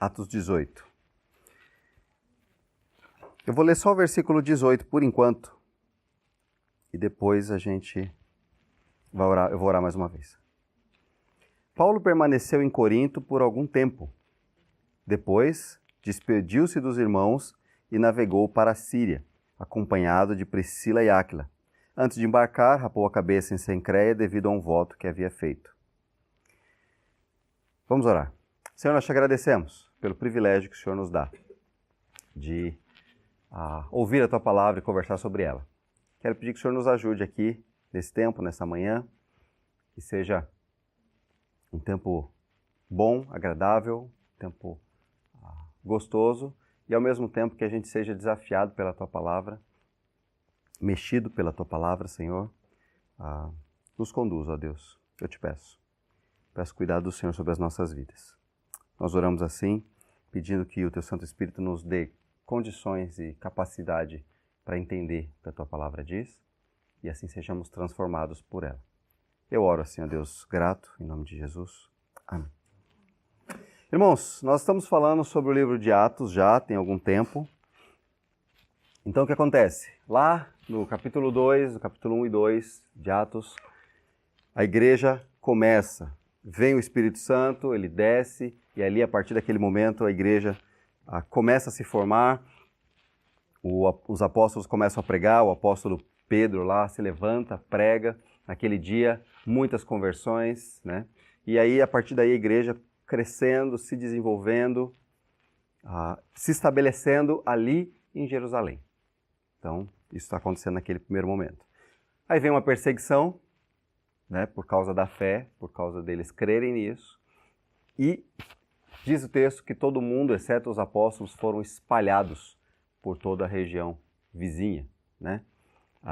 Atos 18. Eu vou ler só o versículo 18 por enquanto. E depois a gente vai orar, eu vou orar mais uma vez. Paulo permaneceu em Corinto por algum tempo. Depois, despediu-se dos irmãos e navegou para a Síria, acompanhado de Priscila e Áquila. Antes de embarcar, rapou a cabeça em Cencreia devido a um voto que havia feito. Vamos orar. Senhor, nós te agradecemos pelo privilégio que o Senhor nos dá de ouvir a Tua palavra e conversar sobre ela. Quero pedir que o Senhor nos ajude aqui, nesse tempo, nessa manhã, que seja um tempo bom, agradável, um tempo gostoso e, ao mesmo tempo, que a gente seja desafiado pela Tua palavra, mexido pela Tua palavra, Senhor. Nos conduz, ó Deus, eu te peço. Peço cuidado do Senhor sobre as nossas vidas. Nós oramos assim, pedindo que o Teu Santo Espírito nos dê condições e capacidade para entender o que a Tua palavra diz e assim sejamos transformados por ela. Eu oro assim, ó Deus, grato, em nome de Jesus. Amém. Irmãos, nós estamos falando sobre o livro de Atos já tem algum tempo. Então o que acontece? Lá no capítulo 2, no capítulo 1 e 2 de Atos, a igreja começa. Vem o Espírito Santo, ele desce, e ali, a partir daquele momento, a igreja começa a se formar, os apóstolos começam a pregar, o apóstolo Pedro lá se levanta, prega, naquele dia, muitas conversões, né? E aí, a partir daí, a igreja crescendo, se desenvolvendo, se estabelecendo ali em Jerusalém. Então, isso está acontecendo naquele primeiro momento. Aí vem uma perseguição, né, por causa da fé, por causa deles crerem nisso. E diz o texto que todo mundo, exceto os apóstolos, foram espalhados por toda a região vizinha, né?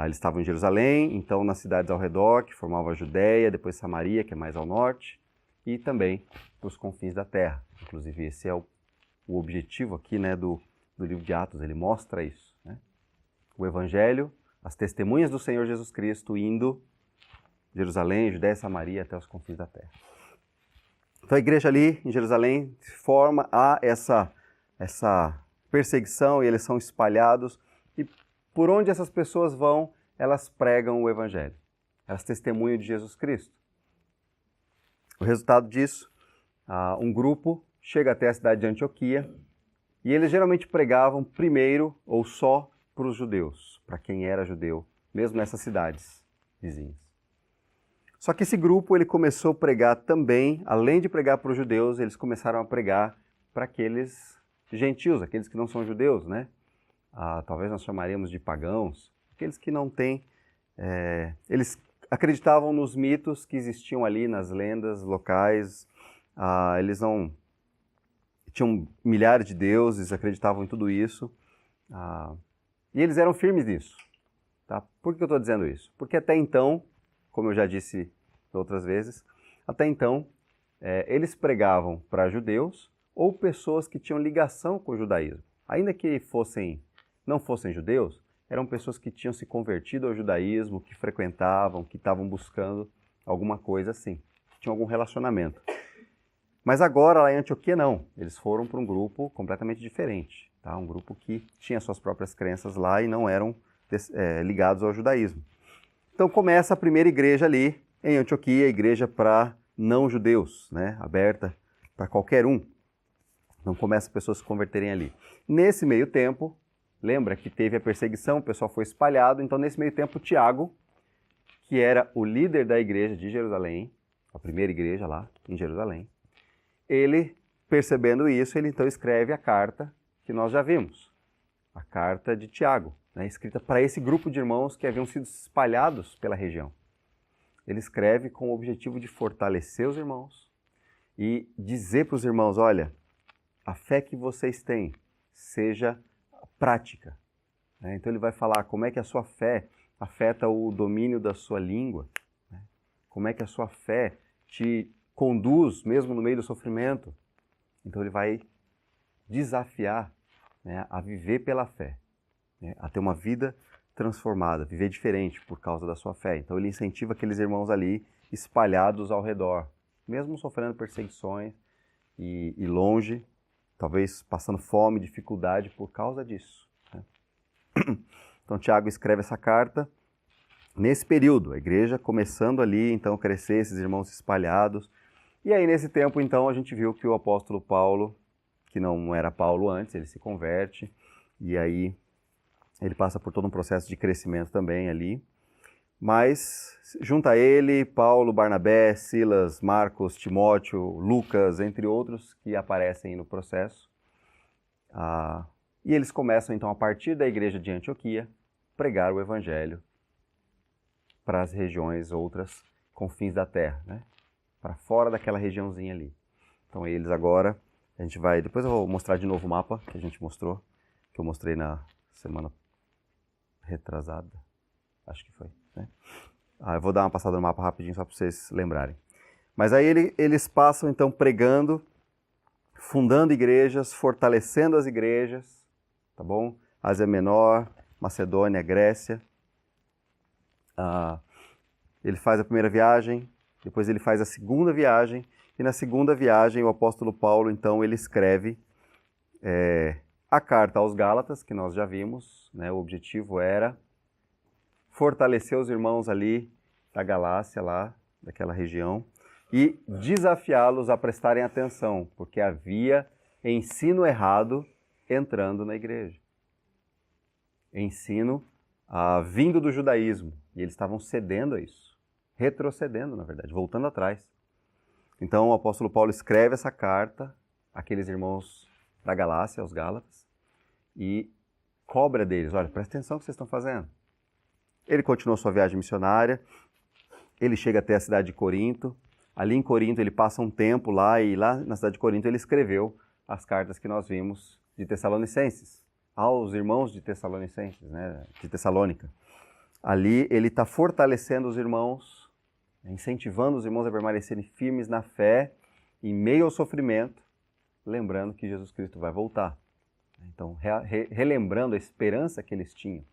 Eles estavam em Jerusalém, então nas cidades ao redor, que formavam a Judéia, depois Samaria, que é mais ao norte, e também para os confins da terra. Inclusive, esse é o objetivo aqui, né, do livro de Atos, ele mostra isso, né? O Evangelho, as testemunhas do Senhor Jesus Cristo indo de Jerusalém, Judéia e Samaria até os confins da terra. Então a igreja ali em Jerusalém se forma, há essa perseguição e eles são espalhados. E por onde essas pessoas vão, elas pregam o Evangelho. Elas testemunham de Jesus Cristo. O resultado disso, um grupo chega até a cidade de Antioquia e eles geralmente pregavam primeiro ou só para os judeus, para quem era judeu, mesmo nessas cidades vizinhas. Só que esse grupo ele começou a pregar também, além de pregar para os judeus, eles começaram a pregar para aqueles gentios, aqueles que não são judeus, né? Talvez nós chamaríamos de pagãos, aqueles que não têm... eles acreditavam nos mitos que existiam ali, nas lendas locais, eles não... tinham milhares de deuses, acreditavam em tudo isso, e eles eram firmes nisso. Tá? Por que eu estou dizendo isso? Porque até então, como eu já disse outras vezes, até então eles pregavam para judeus ou pessoas que tinham ligação com o judaísmo. Ainda que não fossem judeus, eram pessoas que tinham se convertido ao judaísmo, que frequentavam, que estavam buscando alguma coisa assim, que tinham algum relacionamento. Mas agora, lá em Antioquia, não. Eles foram para um grupo completamente diferente. Tá? Um grupo que tinha suas próprias crenças lá e não eram ligados ao judaísmo. Então começa a primeira igreja ali em Antioquia, a igreja para não-judeus, né? Aberta para qualquer um. Então começa as pessoas se converterem ali. Nesse meio tempo, lembra que teve a perseguição, o pessoal foi espalhado, então nesse meio tempo Tiago, que era o líder da igreja de Jerusalém, a primeira igreja lá em Jerusalém, ele, percebendo isso, ele então escreve a carta que nós já vimos, a carta de Tiago, né, escrita para esse grupo de irmãos que haviam sido espalhados pela região. Ele escreve com o objetivo de fortalecer os irmãos e dizer para os irmãos, olha, a fé que vocês têm seja prática. Né? Então ele vai falar como é que a sua fé afeta o domínio da sua língua, né? Como é que a sua fé te conduz mesmo no meio do sofrimento. Então ele vai desafiar, né, a viver pela fé, né, a ter uma vida transformada, viver diferente por causa da sua fé. Então ele incentiva aqueles irmãos ali espalhados ao redor, mesmo sofrendo perseguições e longe, talvez passando fome, dificuldade por causa disso. Né? Então Tiago escreve essa carta nesse período, a igreja começando ali, então, a crescer, esses irmãos espalhados. E aí, nesse tempo, então, a gente viu que o apóstolo Paulo, que não era Paulo antes, ele se converte, e aí ele passa por todo um processo de crescimento também ali. Mas, junto a ele, Paulo, Barnabé, Silas, Marcos, Timóteo, Lucas, entre outros, que aparecem no processo. E eles começam, então, a partir da igreja de Antioquia, pregar o evangelho para as regiões outras confins da terra, né? Para fora daquela regiãozinha ali. Então eles agora, a gente vai, depois eu vou mostrar de novo o mapa que a gente mostrou, que eu mostrei na semana retrasada, acho que foi, né? Eu vou dar uma passada no mapa rapidinho só para vocês lembrarem. Mas aí eles passam então pregando, fundando igrejas, fortalecendo as igrejas, tá bom? Ásia Menor, Macedônia, Grécia. Ele faz a primeira viagem, depois ele faz a segunda viagem, e na segunda viagem o apóstolo Paulo, então, ele escreve a carta aos Gálatas, que nós já vimos, né? O objetivo era fortalecer os irmãos ali da Galácia, lá daquela região, e desafiá-los a prestarem atenção, porque havia ensino errado entrando na igreja. Ensino vindo do judaísmo, e eles estavam cedendo a isso, retrocedendo, na verdade, voltando atrás. Então o apóstolo Paulo escreve essa carta àqueles irmãos da Galácia, aos Gálatas, e cobra deles, olha, presta atenção no que vocês estão fazendo. Ele continua sua viagem missionária, ele chega até a cidade de Corinto, ali em Corinto ele passa um tempo lá, e lá na cidade de Corinto ele escreveu as cartas que nós vimos de Tessalonicenses, aos irmãos de Tessalonicenses, né, de Tessalônica. Ali ele está fortalecendo os irmãos, incentivando os irmãos a permanecerem firmes na fé, em meio ao sofrimento, lembrando que Jesus Cristo vai voltar. Então, relembrando a esperança que eles tinham.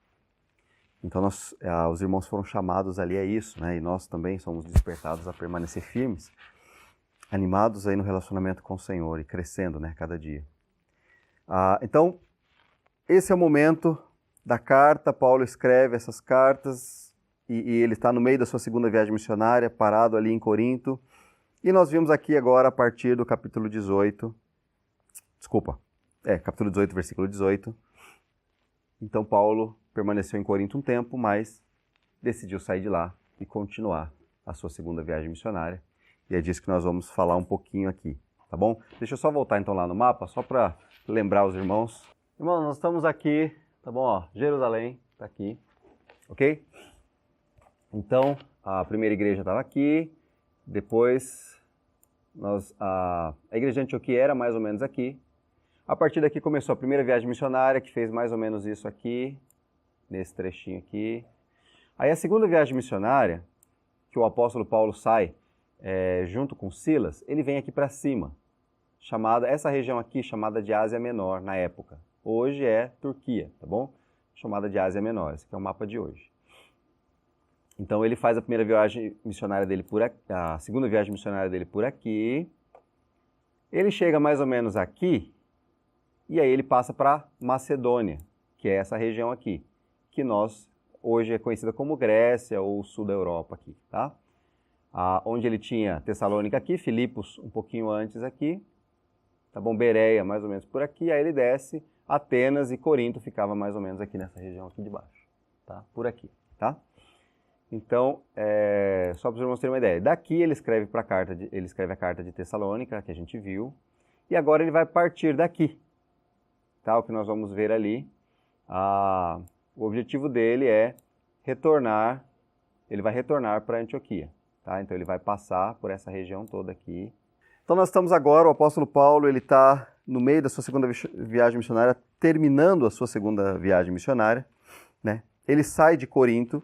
Então, os irmãos foram chamados ali a isso, né? E nós também somos despertados a permanecer firmes, animados aí no relacionamento com o Senhor e crescendo, né, cada dia. Então, esse é o momento da carta. Paulo escreve essas cartas e ele está no meio da sua segunda viagem missionária, parado ali em Corinto. E nós vimos aqui agora, a partir do capítulo 18, capítulo 18, versículo 18. Então, Paulo permaneceu em Corinto um tempo, mas decidiu sair de lá e continuar a sua segunda viagem missionária. E é disso que nós vamos falar um pouquinho aqui, tá bom? Deixa eu só voltar então lá no mapa, só para lembrar os irmãos. Irmãos, nós estamos aqui, tá bom? Ó, Jerusalém está aqui, ok? Então, a primeira igreja estava aqui, depois a igreja de Antioquia era mais ou menos aqui. A partir daqui começou a primeira viagem missionária, que fez mais ou menos isso aqui, nesse trechinho aqui. Aí a segunda viagem missionária, que o apóstolo Paulo sai junto com Silas, ele vem aqui para cima, essa região aqui chamada de Ásia Menor na época. Hoje é Turquia, tá bom? Chamada de Ásia Menor, esse aqui é o mapa de hoje. Então ele faz a primeira viagem missionária dele por aqui, a segunda viagem missionária dele por aqui. Ele chega mais ou menos aqui, e aí ele passa para Macedônia, que é essa região aqui, que hoje é conhecida como Grécia ou sul da Europa aqui, tá? Onde ele tinha Tessalônica aqui, Filipos um pouquinho antes aqui, tá bom? Bereia mais ou menos por aqui, aí ele desce, Atenas e Corinto ficava mais ou menos aqui nessa região aqui de baixo, tá? Por aqui, tá? Então, só para os irmãos terem uma ideia, daqui ele escreve a carta de Tessalônica, que a gente viu, e agora ele vai partir daqui, tá? O que nós vamos ver ali, o objetivo dele é ele vai retornar para Antioquia, tá? Então ele vai passar por essa região toda aqui. Então nós estamos agora, o apóstolo Paulo, ele está no meio da sua segunda viagem missionária, terminando a sua segunda viagem missionária, né? Ele sai de Corinto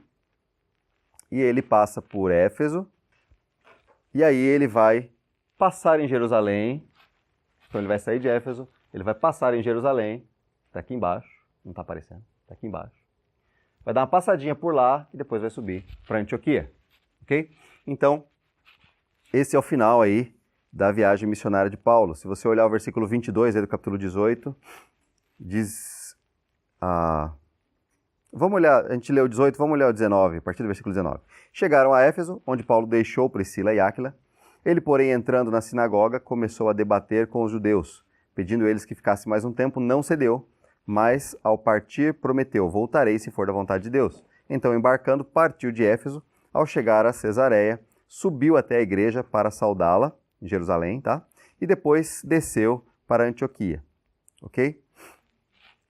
e ele passa por Éfeso, e aí ele vai passar em Jerusalém. Então ele vai sair de Éfeso, ele vai passar em Jerusalém, está aqui embaixo, não está aparecendo, está aqui embaixo. Vai dar uma passadinha por lá e depois vai subir para Antioquia, ok? Então, esse é o final aí da viagem missionária de Paulo. Se você olhar o versículo 22 aí do capítulo 18, diz... vamos olhar, a gente leu o 18, vamos olhar o 19, a partir do versículo 19. Chegaram a Éfeso, onde Paulo deixou Priscila e Áquila. Ele, porém, entrando na sinagoga, começou a debater com os judeus. Pedindo eles que ficasse mais um tempo, não cedeu, mas ao partir prometeu: voltarei se for da vontade de Deus. Então, embarcando, partiu de Éfeso. Ao chegar a Cesareia, subiu até a igreja para saudá-la, em Jerusalém, tá? E depois desceu para Antioquia, ok?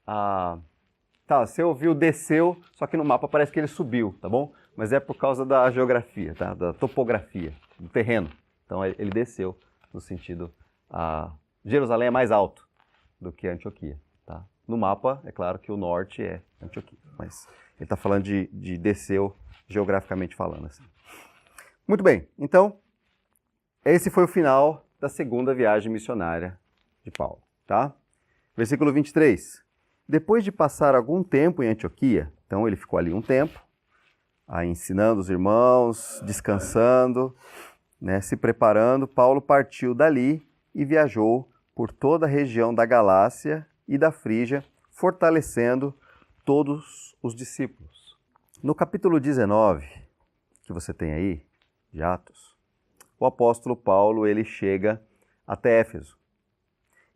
Tá, você ouviu desceu, só que no mapa parece que ele subiu, tá bom? Mas é por causa da geografia, tá? Da topografia, do terreno. Então ele desceu no sentido... Jerusalém é mais alto do que Antioquia, tá? No mapa, é claro que o norte é Antioquia, mas ele está falando de desceu geograficamente falando, assim. Muito bem, então, esse foi o final da segunda viagem missionária de Paulo, tá? Versículo 23. Depois de passar algum tempo em Antioquia, então ele ficou ali um tempo, ensinando os irmãos, descansando, né, se preparando, Paulo partiu dali e viajou por toda a região da Galácia e da Frígia, fortalecendo todos os discípulos. No capítulo 19, que você tem aí, de Atos, o apóstolo Paulo ele chega até Éfeso.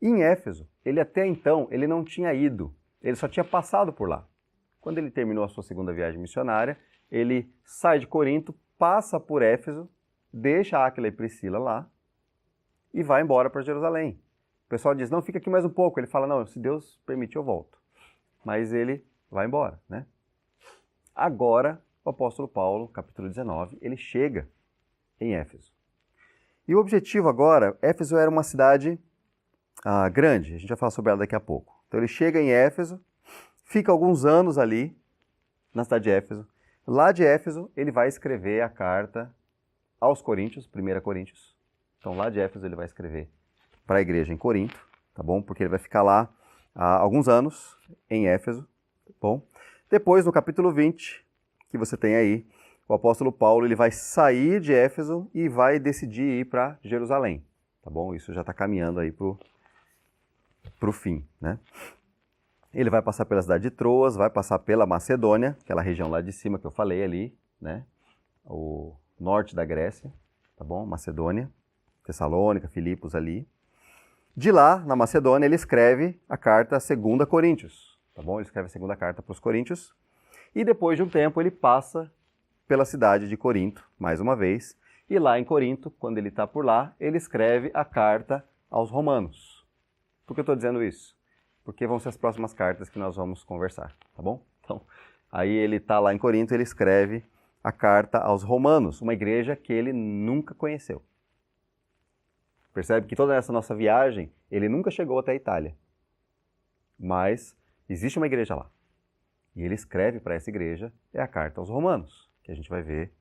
E em Éfeso, ele até então ele não tinha ido, ele só tinha passado por lá. Quando ele terminou a sua segunda viagem missionária, ele sai de Corinto, passa por Éfeso, deixa Áquila e Priscila lá e vai embora para Jerusalém. O pessoal diz: não, fica aqui mais um pouco. Ele fala: não, se Deus permitir eu volto. Mas ele vai embora, né? Agora, o apóstolo Paulo, capítulo 19, ele chega em Éfeso. E o objetivo agora, Éfeso era uma cidade grande, a gente vai falar sobre ela daqui a pouco. Então ele chega em Éfeso, fica alguns anos ali, na cidade de Éfeso. Lá de Éfeso, ele vai escrever a carta aos Coríntios, 1 Coríntios. Então lá de Éfeso ele vai escrever para a igreja em Corinto, tá bom? Porque ele vai ficar lá há alguns anos, em Éfeso, tá bom? Depois, no capítulo 20, que você tem aí, o apóstolo Paulo ele vai sair de Éfeso e vai decidir ir para Jerusalém, tá bom? Isso já está caminhando aí para o fim, né? Ele vai passar pela cidade de Troas, vai passar pela Macedônia, aquela região lá de cima que eu falei ali, né? O norte da Grécia, tá bom? Macedônia, Tessalônica, Filipos ali. De lá, na Macedônia, ele escreve a carta 2 Coríntios, tá bom? Ele escreve a segunda carta para os Coríntios. E depois de um tempo, ele passa pela cidade de Corinto, mais uma vez. E lá em Corinto, quando ele está por lá, ele escreve a carta aos Romanos. Por que eu estou dizendo isso? Porque vão ser as próximas cartas que nós vamos conversar, tá bom? Então, aí ele está lá em Corinto, ele escreve a carta aos Romanos, uma igreja que ele nunca conheceu. Percebe que toda essa nossa viagem, ele nunca chegou até a Itália. Mas existe uma igreja lá. E ele escreve para essa igreja, é a carta aos Romanos, que a gente vai ver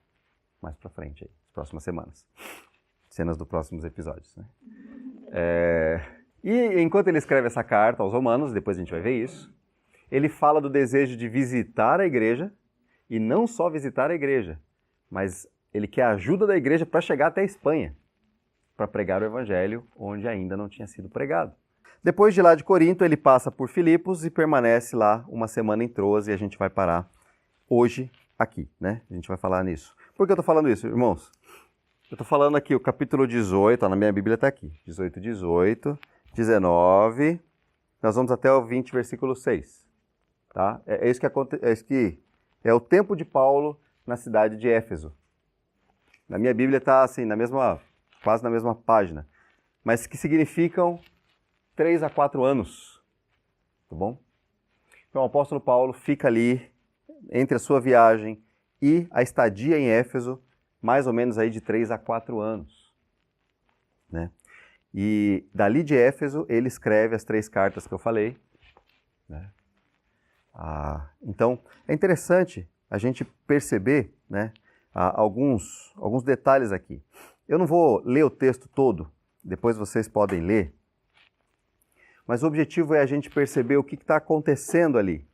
mais para frente, aí, nas próximas semanas. Cenas dos próximos episódios, né? E enquanto ele escreve essa carta aos Romanos, depois a gente vai ver isso, ele fala do desejo de visitar a igreja, e não só visitar a igreja, mas ele quer a ajuda da igreja para chegar até a Espanha, para pregar o evangelho onde ainda não tinha sido pregado. Depois de lá de Corinto, ele passa por Filipos e permanece lá uma semana em Troas, e a gente vai parar hoje aqui, né? A gente vai falar nisso. Por que eu estou falando isso, irmãos? Eu estou falando aqui o capítulo 18, na minha Bíblia está aqui, 18, 19, nós vamos até o 20, versículo 6. Tá? É isso que é o tempo de Paulo na cidade de Éfeso. Na minha Bíblia está assim, quase na mesma página, mas que significam 3 a 4 anos, tá bom? Então o apóstolo Paulo fica ali entre a sua viagem e a estadia em Éfeso, mais ou menos aí de 3 a 4 anos, né? E dali de Éfeso ele escreve as 3 cartas que eu falei, né? Então é interessante a gente perceber, né, alguns detalhes aqui. Eu não vou ler o texto todo, depois vocês podem ler, mas o objetivo é a gente perceber o que está acontecendo ali.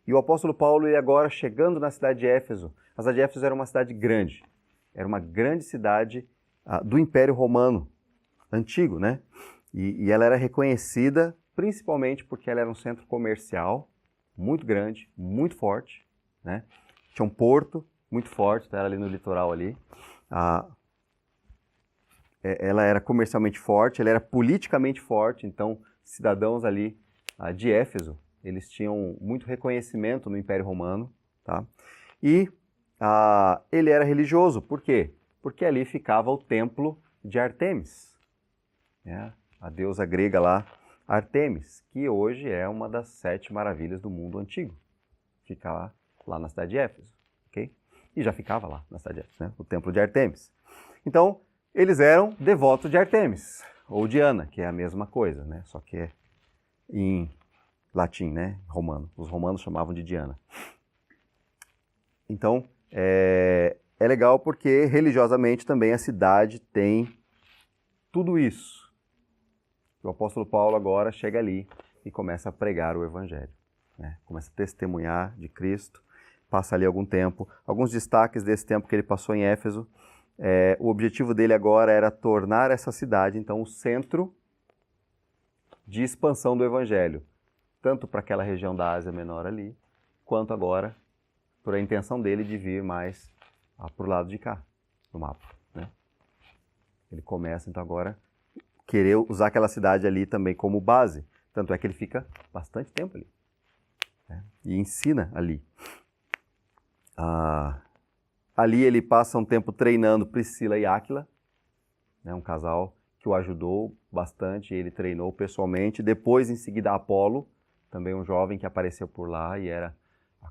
E o apóstolo Paulo, ele agora chegando na cidade de Éfeso, a cidade de Éfeso era uma cidade grande, era uma grande cidade do Império Romano antigo, né? E ela era reconhecida principalmente porque ela era um centro comercial muito grande, muito forte, né? Tinha um porto muito forte, tá? Era ali no litoral ali. Ela era comercialmente forte, ela era politicamente forte, então cidadãos ali de Éfeso, eles tinham muito reconhecimento no Império Romano, tá? E ele era religioso, por quê? Porque ali ficava o templo de Ártemis, né? A deusa grega lá, Ártemis, que hoje é uma das 7 maravilhas do mundo antigo. Fica lá na cidade de Éfeso, ok? E já ficava lá na cidade de Éfeso, né? O templo de Ártemis. Então, eles eram devotos de Ártemis, ou Diana, que é a mesma coisa, né? Só que é em latim, né? Romano. Os romanos chamavam de Diana. Então, é legal porque religiosamente também a cidade tem tudo isso. O apóstolo Paulo agora chega ali e começa a pregar o evangelho, né? Começa a testemunhar de Cristo, passa ali algum tempo. Alguns destaques desse tempo que ele passou em Éfeso. O objetivo dele agora era tornar essa cidade, então, o centro de expansão do evangelho, tanto para aquela região da Ásia Menor ali, quanto agora por a intenção dele de vir mais para o lado de cá, no mapa, né? Ele começa, então, agora querer usar aquela cidade ali também como base. Tanto é que ele fica bastante tempo ali, né? E ensina ali. Ali ele passa um tempo treinando Priscila e Áquila, né? Um casal que o ajudou bastante, ele treinou pessoalmente. Depois, em seguida, Apolo, também um jovem que apareceu por lá e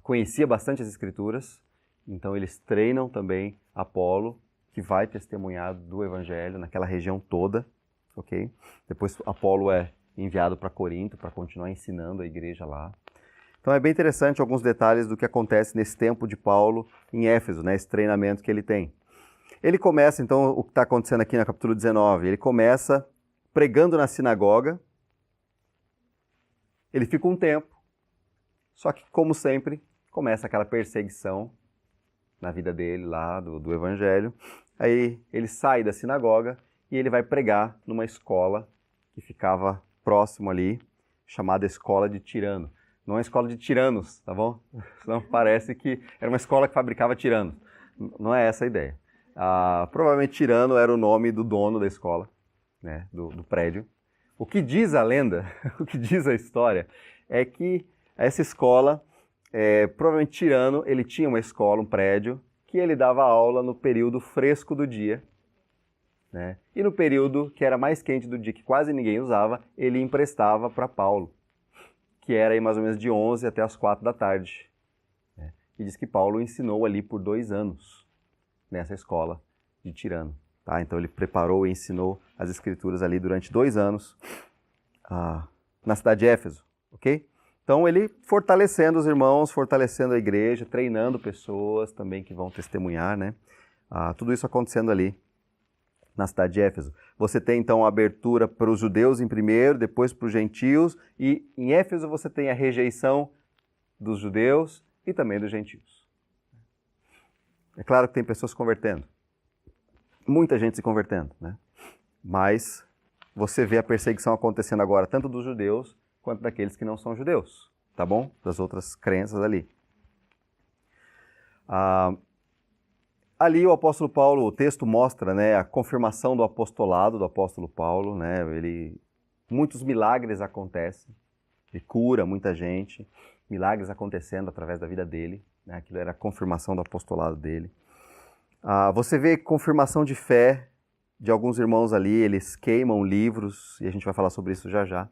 conhecia bastante as Escrituras. Então eles treinam também Apolo, que vai testemunhar do Evangelho naquela região toda. Okay? Depois Apolo é enviado para Corinto para continuar ensinando a igreja lá. Então é bem interessante alguns detalhes do que acontece nesse tempo de Paulo em Éfeso, né? Esse treinamento que ele tem. Ele começa, então, o que está acontecendo aqui no capítulo 19, ele começa pregando na sinagoga, ele fica um tempo, só que, como sempre, começa aquela perseguição na vida dele lá, do Evangelho. Aí ele sai da sinagoga e ele vai pregar numa escola que ficava próximo ali, chamada Escola de Tirano. Não é escola de tiranos, tá bom? Senão parece que era uma escola que fabricava tiranos. Não é essa a ideia. Provavelmente Tirano era o nome do dono da escola, né, do prédio. O que diz a lenda, o que diz a história, é que essa escola, provavelmente Tirano, ele tinha uma escola, um prédio, que ele dava aula no período fresco do dia, né? E no período que era mais quente do dia, que quase ninguém usava, ele emprestava para Paulo, que era aí mais ou menos de 11 até as 4 da tarde. Né? E diz que Paulo ensinou ali por 2 anos, nessa escola de Tirano. Tá? Então ele preparou e ensinou as Escrituras ali durante 2 anos na cidade de Éfeso. Ok? Então ele fortalecendo os irmãos, fortalecendo a igreja, treinando pessoas também que vão testemunhar, né? Tudo isso acontecendo ali na cidade de Éfeso. Você tem então a abertura para os judeus em primeiro, depois para os gentios, e em Éfeso você tem a rejeição dos judeus e também dos gentios. É claro que tem pessoas se convertendo, muita gente se convertendo, né? Mas você vê a perseguição acontecendo agora tanto dos judeus quanto daqueles que não são judeus, tá bom? Das outras crenças ali. Ali o apóstolo Paulo, o texto mostra, né, a confirmação do apostolado do apóstolo Paulo, né? Muitos milagres acontecem, ele cura muita gente, milagres acontecendo através da vida dele, né? Aquilo era a confirmação do apostolado dele. Você vê confirmação de fé de alguns irmãos ali, eles queimam livros, e a gente vai falar sobre isso já já.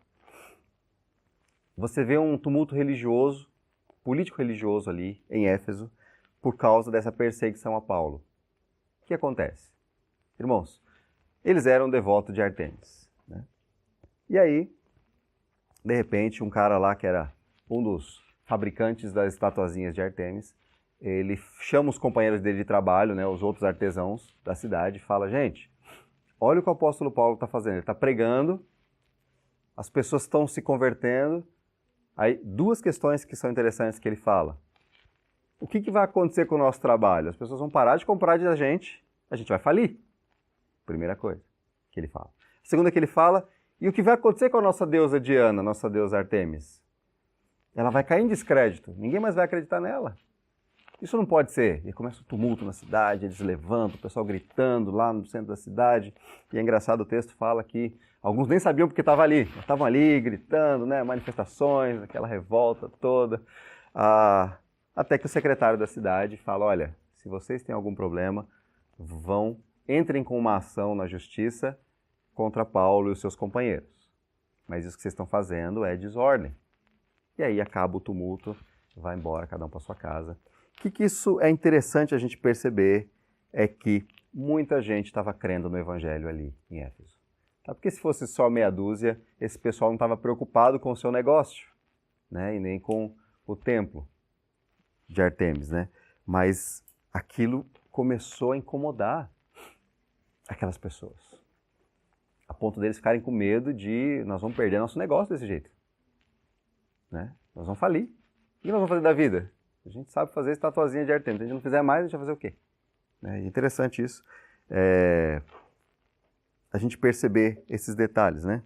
Você vê um tumulto religioso, político-religioso ali em Éfeso, por causa dessa perseguição a Paulo. O que acontece? Irmãos, eles eram devotos de Ártemis, né? E aí, de repente, um cara lá que era um dos fabricantes das estatuazinhas de Ártemis, ele chama os companheiros dele de trabalho, né, os outros artesãos da cidade, e fala: gente, olha o que o apóstolo Paulo está fazendo, ele está pregando, as pessoas estão se convertendo. Aí, 2 questões que são interessantes que ele fala. O que vai acontecer com o nosso trabalho? As pessoas vão parar de comprar da gente, a gente vai falir. Primeira coisa que ele fala. A segunda que ele fala, e o que vai acontecer com a nossa deusa Diana, nossa deusa Artemis? Ela vai cair em descrédito, ninguém mais vai acreditar nela. Isso não pode ser. E começa um tumulto na cidade, eles levantam, o pessoal gritando lá no centro da cidade. E é engraçado, o texto fala que alguns nem sabiam porque estavam ali. Estavam ali gritando, né, manifestações, aquela revolta toda. Até que o secretário da cidade fala, olha, se vocês têm algum problema, entrem com uma ação na justiça contra Paulo e os seus companheiros. Mas isso que vocês estão fazendo é desordem. E aí acaba o tumulto, vai embora, cada um para sua casa. O que isso é interessante a gente perceber é que muita gente estava crendo no evangelho ali em Éfeso. Tá? Porque se fosse só meia dúzia, esse pessoal não estava preocupado com o seu negócio, né? E nem com o templo de Artemis, né? Mas aquilo começou a incomodar aquelas pessoas. A ponto deles ficarem com medo de nós vamos perder nosso negócio desse jeito. Né? Nós vamos falir. O que nós vamos fazer da vida? A gente sabe fazer estatuazinha de Artemis. Se a gente não fizer mais, a gente vai fazer o quê? É interessante isso. A gente perceber esses detalhes, né?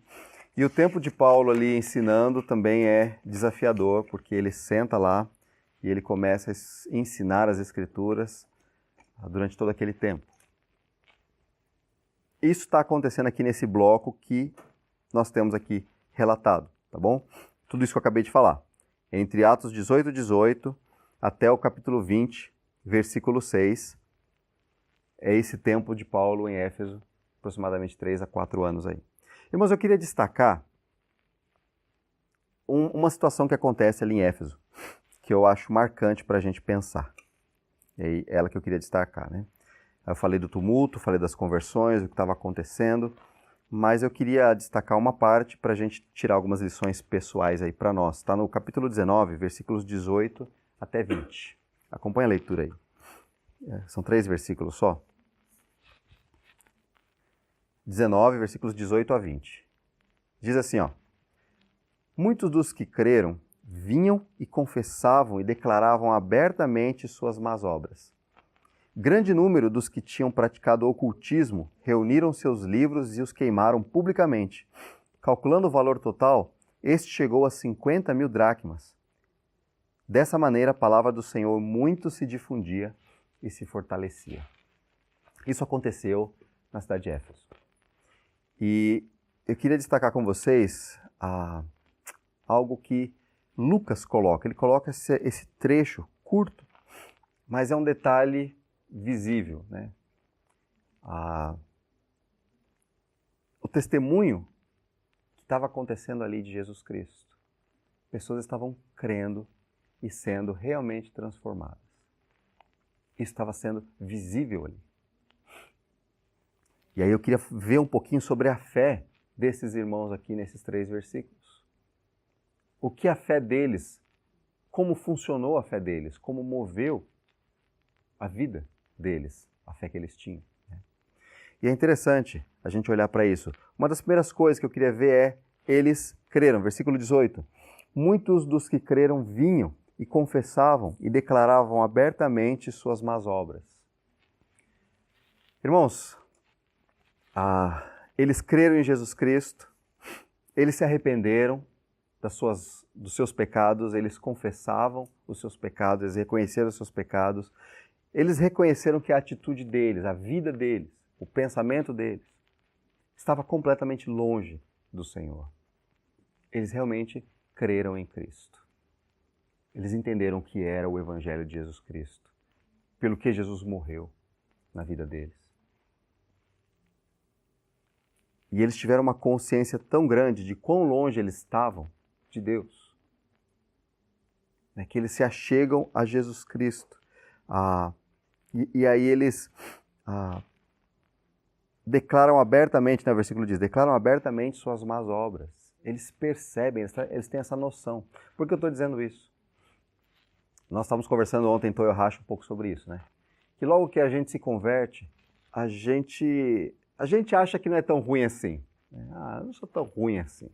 E o tempo de Paulo ali ensinando também é desafiador, porque ele senta lá e ele começa a ensinar as Escrituras durante todo aquele tempo. Isso está acontecendo aqui nesse bloco que nós temos aqui relatado, tá bom? Tudo isso que eu acabei de falar. Entre Atos 18 até o capítulo 20, versículo 6, é esse tempo de Paulo em Éfeso, aproximadamente 3 a 4 anos aí. Irmãos, eu queria destacar uma situação que acontece ali em Éfeso, que eu acho marcante para a gente pensar. É ela que eu queria destacar, né? Eu falei do tumulto, falei das conversões, o que estava acontecendo, mas eu queria destacar uma parte para a gente tirar algumas lições pessoais aí para nós. Está no capítulo 19, versículos 18 até 20. Acompanha a leitura aí. São 3 versículos só. 19, versículos 18 a 20. Diz assim, ó. Muitos dos que creram vinham e confessavam e declaravam abertamente suas más obras. Grande número dos que tinham praticado ocultismo reuniram seus livros e os queimaram publicamente. Calculando o valor total, este chegou a 50.000 dracmas. Dessa maneira, a palavra do Senhor muito se difundia e se fortalecia. Isso aconteceu na cidade de Éfeso. E eu queria destacar com vocês algo que Lucas coloca. Ele coloca esse trecho curto, mas é um detalhe visível, né? O testemunho que estava acontecendo ali de Jesus Cristo. Pessoas estavam crendo e sendo realmente transformadas. Isso estava sendo visível ali. E aí eu queria ver um pouquinho sobre a fé desses irmãos aqui nesses 3 versículos. O que a fé deles, como funcionou a fé deles, como moveu a vida deles, a fé que eles tinham. Né? E é interessante a gente olhar para isso. Uma das primeiras coisas que eu queria ver é, eles creram, versículo 18. Muitos dos que creram vinham e confessavam e declaravam abertamente suas más obras. Irmãos, eles creram em Jesus Cristo, eles se arrependeram dos seus pecados, eles confessavam os seus pecados, eles reconheceram os seus pecados, eles reconheceram que a atitude deles, a vida deles, o pensamento deles, estava completamente longe do Senhor. Eles realmente creram em Cristo. Eles entenderam o que era o Evangelho de Jesus Cristo, pelo que Jesus morreu na vida deles. E eles tiveram uma consciência tão grande de quão longe eles estavam de Deus, né, que eles se achegam a Jesus Cristo. E aí eles declaram abertamente, né, o versículo diz, declaram abertamente suas más obras. Eles percebem, eles têm essa noção. Por que eu estou dizendo isso? Nós estávamos conversando ontem em Toyohashi um pouco sobre isso, né? Que logo que a gente se converte, a gente acha que não é tão ruim assim. Eu não sou tão ruim assim.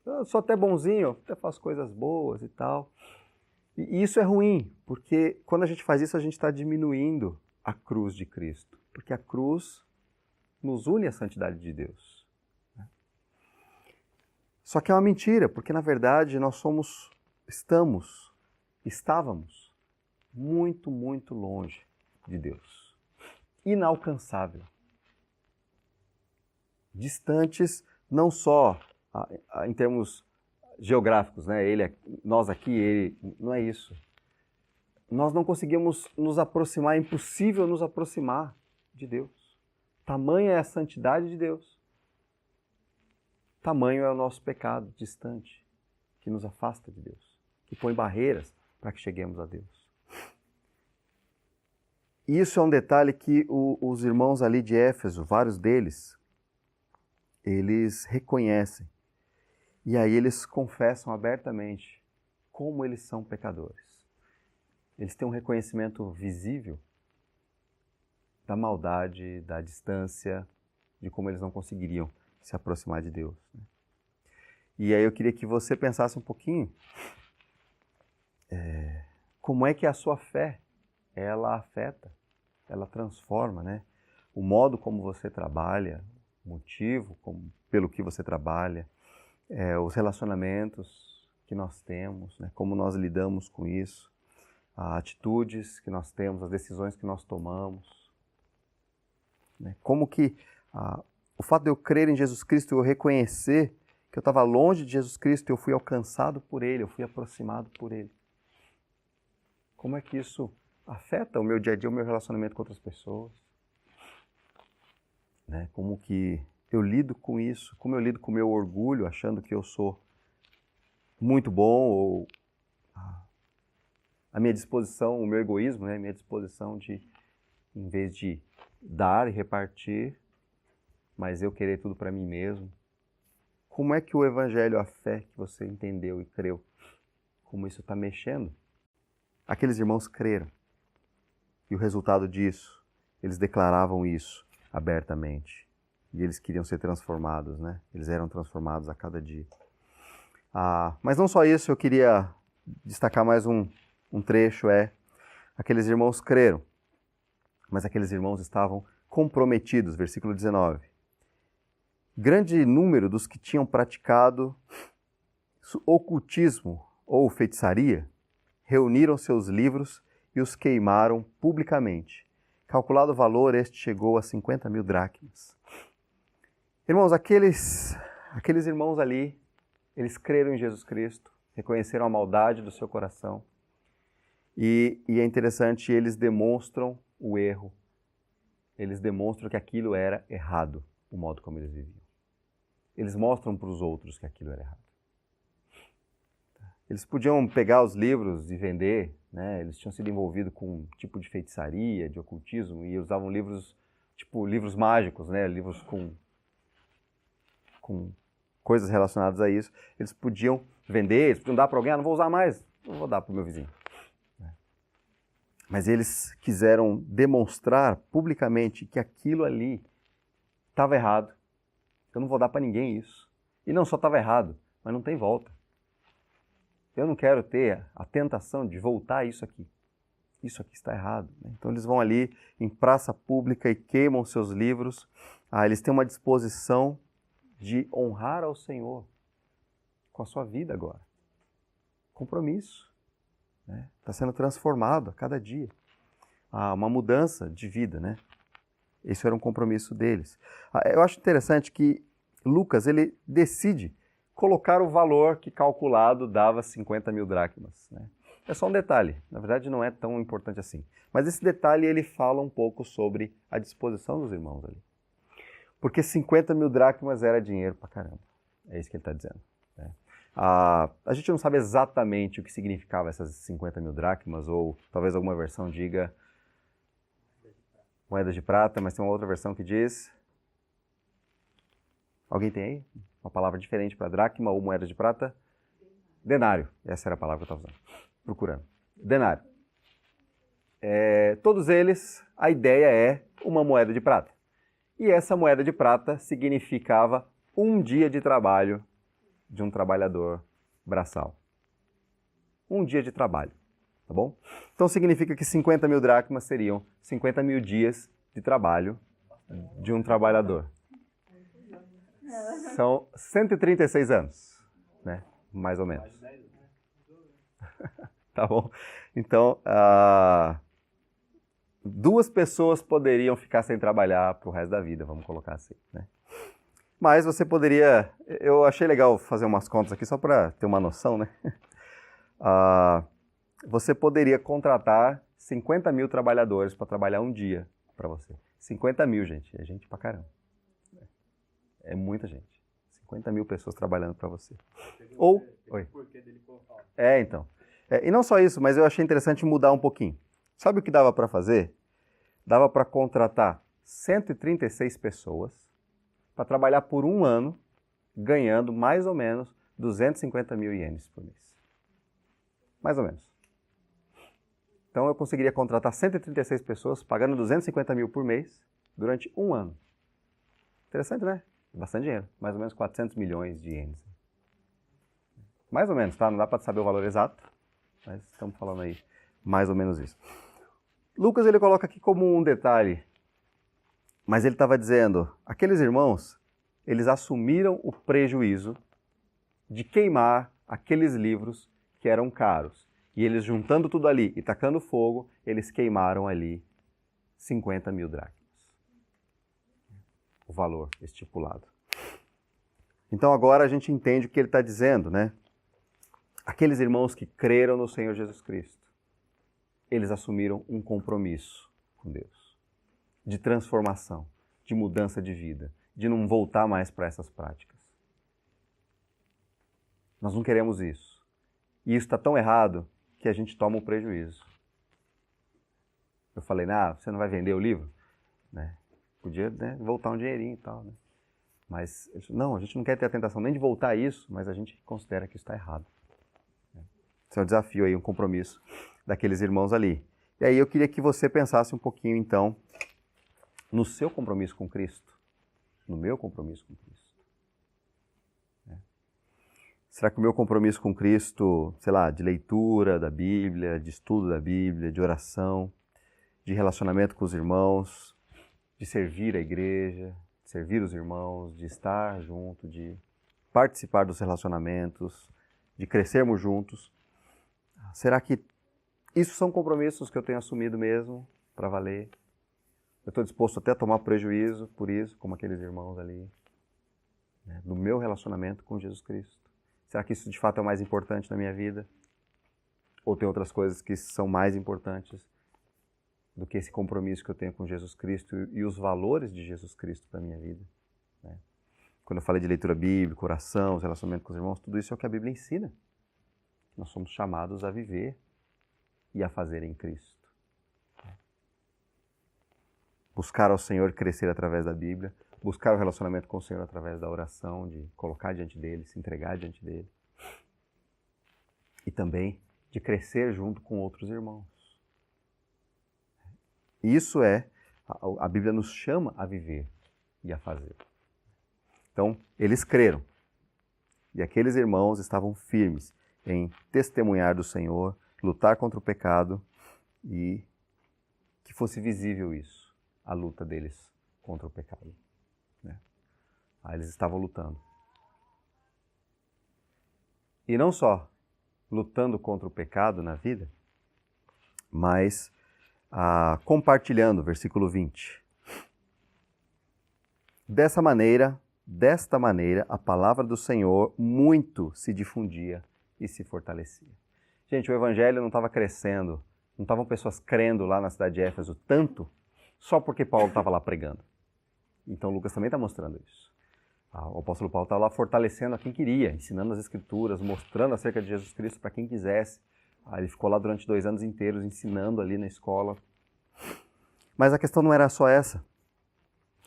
Eu sou até bonzinho, até faço coisas boas e tal. E isso é ruim, porque quando a gente faz isso, a gente está diminuindo a cruz de Cristo. Porque a cruz nos une à santidade de Deus. Só que é uma mentira, porque na verdade nós estávamos muito, muito longe de Deus. Inalcançável. Distantes não só em termos geográficos, né? Nós aqui, ele, não é isso. Nós não conseguimos nos aproximar, é impossível nos aproximar de Deus. Tamanha é a santidade de Deus. Tamanho é o nosso pecado distante, que nos afasta de Deus, que põe barreiras para que cheguemos a Deus. E isso é um detalhe que os irmãos ali de Éfeso, vários deles, eles reconhecem. E aí eles confessam abertamente como eles são pecadores. Eles têm um reconhecimento visível da maldade, da distância, de como eles não conseguiriam se aproximar de Deus. E aí eu queria que você pensasse um pouquinho como é que a sua fé, ela afeta, ela transforma, né? O modo como você trabalha, o motivo pelo que você trabalha, os relacionamentos que nós temos, né? Como nós lidamos com isso, as atitudes que nós temos, as decisões que nós tomamos. Né? Como que o fato de eu crer em Jesus Cristo, eu reconhecer que eu estava longe de Jesus Cristo, eu fui alcançado por Ele, eu fui aproximado por Ele. Como é que isso afeta o meu dia a dia, o meu relacionamento com outras pessoas? Né? Como que eu lido com isso? Como eu lido com o meu orgulho, achando que eu sou muito bom, ou a minha disposição, o meu egoísmo, né? A minha disposição de, em vez de dar e repartir, mas eu querer tudo para mim mesmo. Como é que o Evangelho, a fé que você entendeu e creu, como isso está mexendo? Aqueles irmãos creram. E o resultado disso, eles declaravam isso abertamente. E eles queriam ser transformados, né? Eles eram transformados a cada dia. Mas não só isso, eu queria destacar mais um trecho, aqueles irmãos creram, mas aqueles irmãos estavam comprometidos, versículo 19. Grande número dos que tinham praticado ocultismo ou feitiçaria reuniram seus livros e os queimaram publicamente. Calculado o valor, este chegou a 50.000 dracmas. Irmãos, aqueles irmãos ali, eles creram em Jesus Cristo, reconheceram a maldade do seu coração. E é interessante, eles demonstram o erro. Eles demonstram que aquilo era errado, o modo como eles viviam. Eles mostram para os outros que aquilo era errado. Eles podiam pegar os livros e vender, né? Eles tinham sido envolvidos com um tipo de feitiçaria, de ocultismo, e usavam livros, tipo livros mágicos, né? Livros com coisas relacionadas a isso. Eles podiam vender, eles podiam dar para alguém, não vou usar mais, não vou dar para o meu vizinho. Mas eles quiseram demonstrar publicamente que aquilo ali estava errado. Eu não vou dar para ninguém isso. E não só estava errado, mas não tem volta. Eu não quero ter a tentação de voltar a isso aqui. Isso aqui está errado. Então eles vão ali em praça pública e queimam seus livros. Eles têm uma disposição de honrar ao Senhor com a sua vida agora. Compromisso. Está sendo transformado a cada dia. Uma mudança de vida, né? Esse era um compromisso deles. Eu acho interessante que Lucas, ele decide colocar o valor que calculado dava 50.000 dracmas. Né? É só um detalhe, na verdade não é tão importante assim. Mas esse detalhe ele fala um pouco sobre a disposição dos irmãos ali. Porque 50.000 dracmas era dinheiro pra caramba. É isso que ele está dizendo. Né? A gente não sabe exatamente o que significava essas 50.000 dracmas, ou talvez alguma versão diga moedas de prata, mas tem uma outra versão que diz... Alguém tem aí? Uma palavra diferente para dracma ou moeda de prata? Denário. Essa era a palavra que eu estava usando. Procurando. Denário. Todos eles, a ideia é uma moeda de prata. E essa moeda de prata significava um dia de trabalho de um trabalhador braçal. Um dia de trabalho, tá bom? Então significa que 50.000 dracmas seriam 50.000 dias de trabalho de um trabalhador? São 136 anos, né? Mais ou menos. Tá bom? Então, 2 pessoas poderiam ficar sem trabalhar pro resto da vida, vamos colocar assim, né? Mas você poderia... Eu achei legal fazer umas contas aqui só para ter uma noção, né? Você poderia contratar 50 mil trabalhadores para trabalhar um dia para você. 50 mil, gente. É gente pra caramba. É muita gente. 50 mil pessoas trabalhando para você. Ou... Oi. Então. E não só isso, mas eu achei interessante mudar um pouquinho. Sabe o que dava para fazer? Dava para contratar 136 pessoas para trabalhar por um ano, ganhando mais ou menos 250 mil ienes por mês. Mais ou menos. Então eu conseguiria contratar 136 pessoas, pagando 250 mil por mês, durante um ano. Interessante, né? Bastante dinheiro. Mais ou menos 400 milhões de ienes. Mais ou menos, tá? Não dá para saber o valor exato, mas estamos falando aí mais ou menos isso. Lucas ele coloca aqui como um detalhe, mas ele estava dizendo, aqueles irmãos, eles assumiram o prejuízo de queimar aqueles livros que eram caros. E eles juntando tudo ali e tacando fogo, eles queimaram ali 50 mil dracmas. O valor estipulado. Então agora a gente entende o que ele está dizendo, né? Aqueles irmãos que creram no Senhor Jesus Cristo, eles assumiram um compromisso com Deus, de transformação, de mudança de vida, de não voltar mais para essas práticas. Nós não queremos isso. E isso está tão errado que a gente toma um prejuízo. Eu falei, você não vai vender o livro? Né? Podia, né, voltar um dinheirinho e tal, né? Mas, não, a gente não quer ter a tentação nem de voltar a isso, mas a gente considera que isso está errado. Esse é um desafio aí, um compromisso daqueles irmãos ali. E aí eu queria que você pensasse um pouquinho, então, no seu compromisso com Cristo, no meu compromisso com Cristo. Será que o meu compromisso com Cristo, sei lá, de leitura da Bíblia, de estudo da Bíblia, de oração, de relacionamento com os irmãos, de servir a igreja, de servir os irmãos, de estar junto, de participar dos relacionamentos, de crescermos juntos, será que isso são compromissos que eu tenho assumido mesmo, para valer? Eu estou disposto até a tomar prejuízo por isso, como aqueles irmãos ali, né, no meu relacionamento com Jesus Cristo. Será que isso de fato é o mais importante na minha vida? Ou tem outras coisas que são mais importantes do que esse compromisso que eu tenho com Jesus Cristo e os valores de Jesus Cristo para a minha vida? Né? Quando eu falei de leitura bíblica, oração, relacionamento com os irmãos, tudo isso é o que a Bíblia ensina. Nós somos chamados a viver e a fazer em Cristo. Buscar ao Senhor crescer através da Bíblia, buscar o relacionamento com o Senhor através da oração, de colocar diante dele, se entregar diante dele. E também de crescer junto com outros irmãos. Isso a Bíblia nos chama a viver e a fazer. Então, eles creram. E aqueles irmãos estavam firmes em testemunhar do Senhor, lutar contra o pecado e que fosse visível isso, a luta deles contra o pecado. Aí eles estavam lutando. E não só lutando contra o pecado na vida, mas compartilhando, versículo 20. Desta maneira, a palavra do Senhor muito se difundia e se fortalecia. Gente, o evangelho não estava crescendo, não estavam pessoas crendo lá na cidade de Éfeso tanto, só porque Paulo estava lá pregando. Então Lucas também está mostrando isso. O apóstolo Paulo estava lá fortalecendo a quem queria, ensinando as Escrituras, mostrando acerca de Jesus Cristo para quem quisesse. Ele ficou lá durante 2 anos inteiros ensinando ali na escola. Mas a questão não era só essa.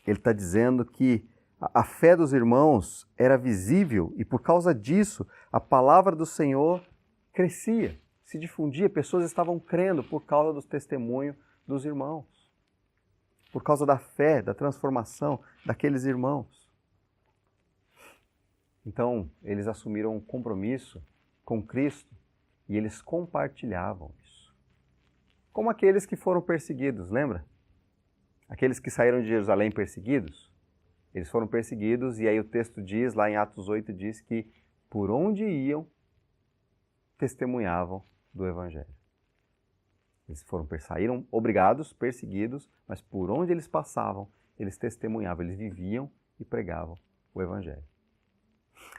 Ele está dizendo que a fé dos irmãos era visível e por causa disso a palavra do Senhor crescia, se difundia, pessoas estavam crendo por causa do testemunho dos irmãos, por causa da fé, da transformação daqueles irmãos. Então, eles assumiram um compromisso com Cristo e eles compartilhavam isso. Como aqueles que foram perseguidos, lembra? Aqueles que saíram de Jerusalém perseguidos, eles foram perseguidos, e aí o texto diz, lá em Atos 8, diz que por onde iam, testemunhavam do Evangelho. Eles saíram obrigados, perseguidos, mas por onde eles passavam, eles testemunhavam, eles viviam e pregavam o Evangelho.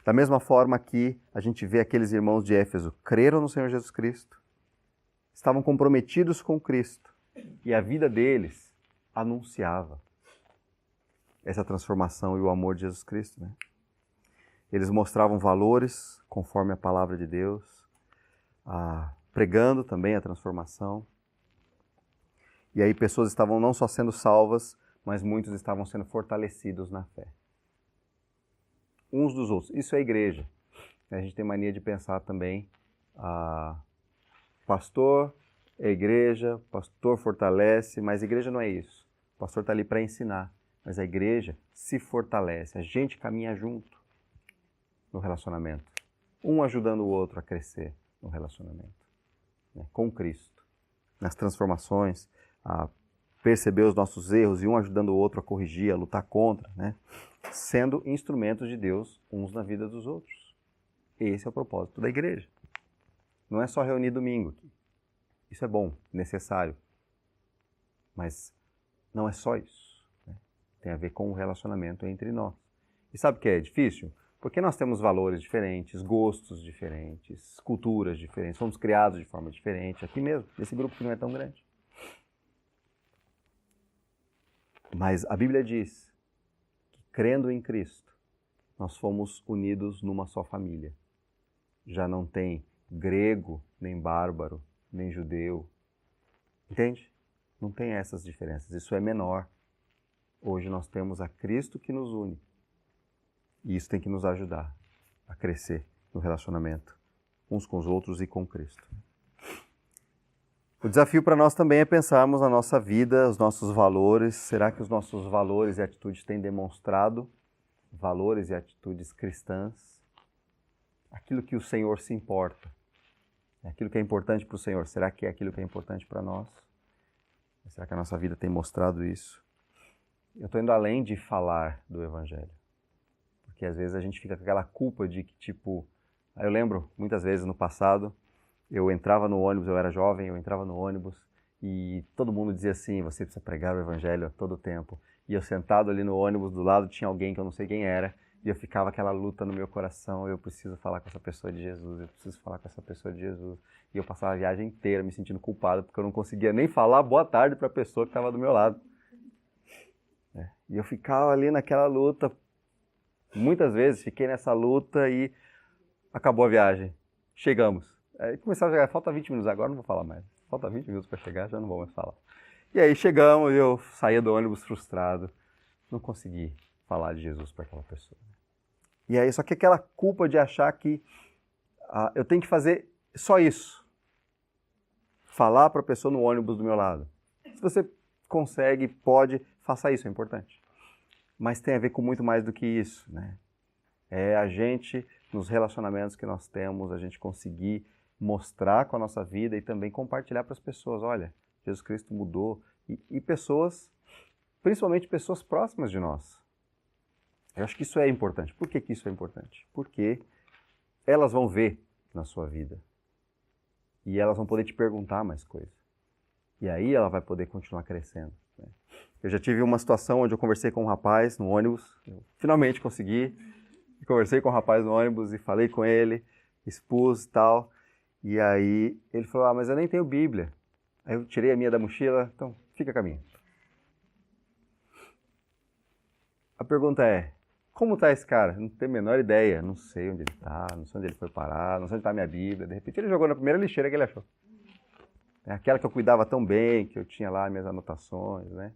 Da mesma forma que a gente vê aqueles irmãos de Éfeso creram no Senhor Jesus Cristo, estavam comprometidos com Cristo, e a vida deles anunciava essa transformação e o amor de Jesus Cristo, né? Eles mostravam valores conforme a palavra de Deus, pregando também a transformação. E aí pessoas estavam não só sendo salvas, mas muitos estavam sendo fortalecidos na fé. Uns dos outros. Isso é igreja. A gente tem mania de pensar também, pastor é igreja, pastor fortalece, mas a igreja não é isso. O pastor está ali para ensinar, mas a igreja se fortalece, a gente caminha junto no relacionamento, um ajudando o outro a crescer no relacionamento, né, com Cristo, nas transformações, a perceber os nossos erros e um ajudando o outro a corrigir, a lutar contra, né, sendo instrumentos de Deus uns na vida dos outros. Esse é o propósito da igreja. Não é só reunir domingo. Isso é bom, necessário, mas não é só isso, né? Tem a ver com o relacionamento entre nós. E sabe o que é difícil? Porque nós temos valores diferentes, gostos diferentes, culturas diferentes, somos criados de forma diferente, aqui mesmo, nesse grupo que não é tão grande. Mas a Bíblia diz que, crendo em Cristo, nós fomos unidos numa só família. Já não tem grego, nem bárbaro, nem judeu. Entende? Não tem essas diferenças. Isso é menor. Hoje nós temos a Cristo que nos une. E isso tem que nos ajudar a crescer no relacionamento uns com os outros e com Cristo. O desafio para nós também é pensarmos na nossa vida, os nossos valores. Será que os nossos valores e atitudes têm demonstrado valores e atitudes cristãs? Aquilo que o Senhor se importa. Aquilo que é importante para o Senhor, será que é aquilo que é importante para nós? Será que a nossa vida tem mostrado isso? Eu estou indo além de falar do Evangelho. Porque às vezes a gente fica com aquela culpa de que, tipo... Eu lembro, muitas vezes no passado, eu entrava no ônibus, eu era jovem, eu entrava no ônibus e todo mundo dizia assim, você precisa pregar o Evangelho a todo tempo. E eu sentado ali no ônibus, do lado tinha alguém que eu não sei quem era, e eu ficava aquela luta no meu coração, eu preciso falar com essa pessoa de Jesus, eu preciso falar com essa pessoa de Jesus. E eu passava a viagem inteira me sentindo culpado, porque eu não conseguia nem falar boa tarde para a pessoa que estava do meu lado. E eu ficava ali naquela luta, muitas vezes fiquei nessa luta e acabou a viagem. Chegamos. Aí começava a chegar, falta 20 minutos, agora não vou falar mais. Falta 20 minutos para chegar, já não vou mais falar. E aí chegamos, eu saía do ônibus frustrado, não consegui falar de Jesus para aquela pessoa. E aí, só que aquela culpa de achar que eu tenho que fazer só isso. Falar para a pessoa no ônibus do meu lado. Se você consegue, pode, faça isso, é importante. Mas tem a ver com muito mais do que isso, né? É a gente, nos relacionamentos que nós temos, a gente conseguir mostrar com a nossa vida e também compartilhar para as pessoas. Olha, Jesus Cristo mudou. E pessoas, principalmente pessoas próximas de nós. Eu acho que isso é importante. Por que isso é importante? Porque elas vão ver na sua vida. E elas vão poder te perguntar mais coisas. E aí ela vai poder continuar crescendo, né? Eu já tive uma situação onde eu conversei com um rapaz no ônibus. Eu finalmente consegui. Conversei com um rapaz no ônibus e falei com ele, expus e tal. E aí ele falou, mas eu nem tenho Bíblia. Aí eu tirei a minha da mochila, então fica com a minha. A pergunta é, como está esse cara? Não tenho a menor ideia, não sei onde ele está, não sei onde ele foi parar, não sei onde está a minha Bíblia. De repente ele jogou na primeira lixeira que ele achou. É aquela que eu cuidava tão bem, que eu tinha lá minhas anotações, né?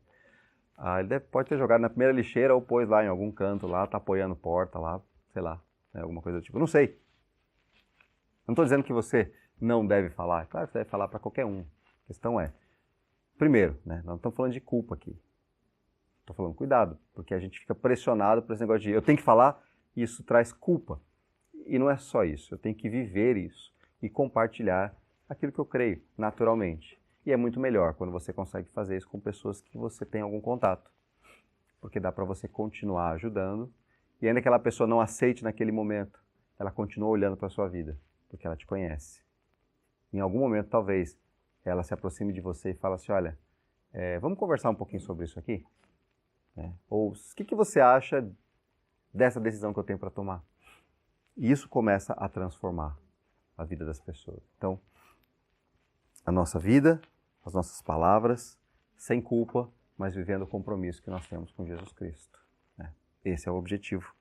Ele pode ter jogado na primeira lixeira ou pôs lá em algum canto lá, tá apoiando porta lá, sei lá, né, alguma coisa do tipo. Eu não sei. Eu não estou dizendo que você não deve falar. Claro que você deve falar para qualquer um. A questão é, primeiro, né, nós não estamos falando de culpa aqui. Estou falando cuidado, porque a gente fica pressionado por esse negócio de eu tenho que falar, e isso traz culpa. E não é só isso, eu tenho que viver isso e compartilhar aquilo que eu creio, naturalmente. E é muito melhor quando você consegue fazer isso com pessoas que você tem algum contato, porque dá para você continuar ajudando, e ainda que aquela pessoa não aceite naquele momento, ela continua olhando para a sua vida, porque ela te conhece. Em algum momento, talvez, ela se aproxime de você e fale assim, olha, vamos conversar um pouquinho sobre isso aqui? Ou, o que você acha dessa decisão que eu tenho para tomar? E isso começa a transformar a vida das pessoas. Então, a nossa vida, as nossas palavras, sem culpa, mas vivendo o compromisso que nós temos com Jesus Cristo. Esse é o objetivo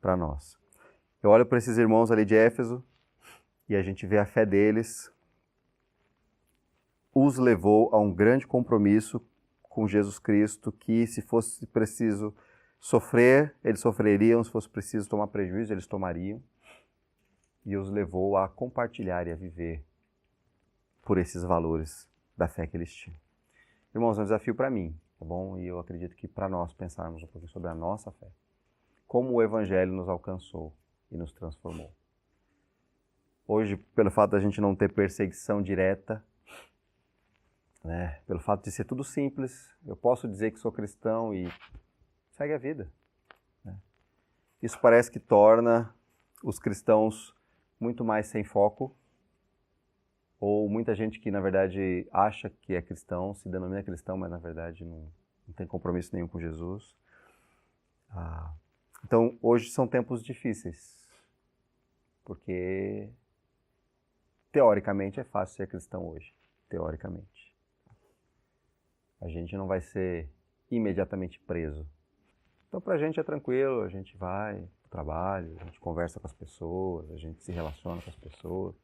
para nós. Eu olho para esses irmãos ali de Éfeso e a gente vê a fé deles os levou a um grande compromisso com Jesus Cristo, que se fosse preciso sofrer, eles sofreriam, se fosse preciso tomar prejuízo, eles tomariam, e os levou a compartilhar e a viver por esses valores da fé que eles tinham. Irmãos, é um desafio para mim, tá bom? E eu acredito que para nós pensarmos um pouquinho sobre a nossa fé, como o Evangelho nos alcançou e nos transformou. Hoje, pelo fato da gente não ter perseguição direta, pelo fato de ser tudo simples, eu posso dizer que sou cristão e segue a vida. Isso parece que torna os cristãos muito mais sem foco, ou muita gente que, na verdade, acha que é cristão, se denomina cristão, mas, na verdade, não tem compromisso nenhum com Jesus. Então, hoje são tempos difíceis, porque, teoricamente, é fácil ser cristão hoje, teoricamente. A gente não vai ser imediatamente preso. Então, para a gente é tranquilo, a gente vai para o trabalho, a gente conversa com as pessoas, a gente se relaciona com as pessoas.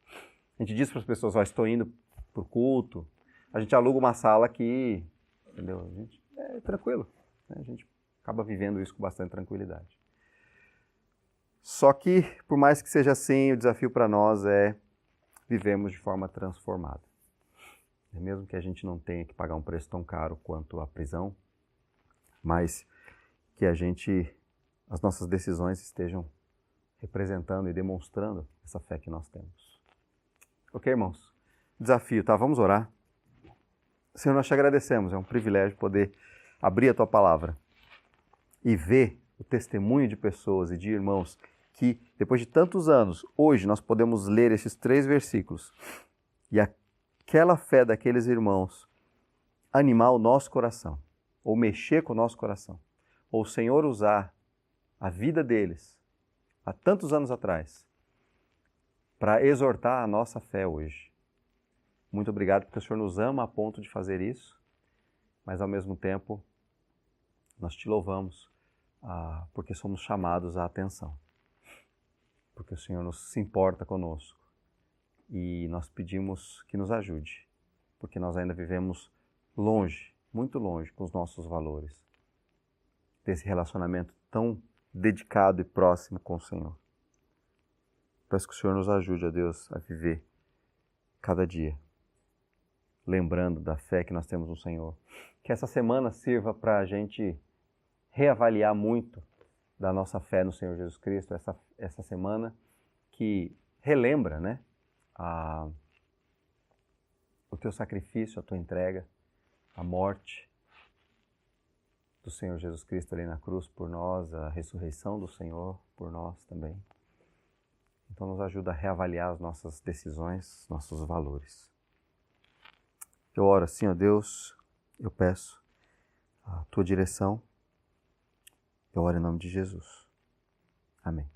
A gente diz para as pessoas, estou indo para o culto, a gente aluga uma sala aqui, entendeu? A gente é tranquilo, a gente acaba vivendo isso com bastante tranquilidade. Só que, por mais que seja assim, o desafio para nós é vivemos de forma transformada. Mesmo que a gente não tenha que pagar um preço tão caro quanto a prisão, mas que as nossas decisões estejam representando e demonstrando essa fé que nós temos. Ok, irmãos? Desafio, tá? Vamos orar. Senhor, nós te agradecemos, é um privilégio poder abrir a tua palavra e ver o testemunho de pessoas e de irmãos que, depois de tantos anos, hoje nós podemos ler esses 3 versículos e aquela fé daqueles irmãos animar o nosso coração, ou mexer com o nosso coração, ou o Senhor usar a vida deles, há tantos anos atrás, para exortar a nossa fé hoje. Muito obrigado porque o Senhor nos ama a ponto de fazer isso, mas ao mesmo tempo nós te louvamos porque somos chamados à atenção, porque o Senhor se importa conosco. E nós pedimos que nos ajude, porque nós ainda vivemos longe, muito longe, com os nossos valores, desse relacionamento tão dedicado e próximo com o Senhor. Peço que o Senhor nos ajude, ó Deus, a viver cada dia, lembrando da fé que nós temos no Senhor. Que essa semana sirva para a gente reavaliar muito da nossa fé no Senhor Jesus Cristo, essa semana que relembra, o teu sacrifício, a tua entrega, a morte do Senhor Jesus Cristo ali na cruz por nós, a ressurreição do Senhor por nós também. Então nos ajuda a reavaliar as nossas decisões, nossos valores. Eu oro assim, ó Deus, eu peço a tua direção, eu oro em nome de Jesus. Amém.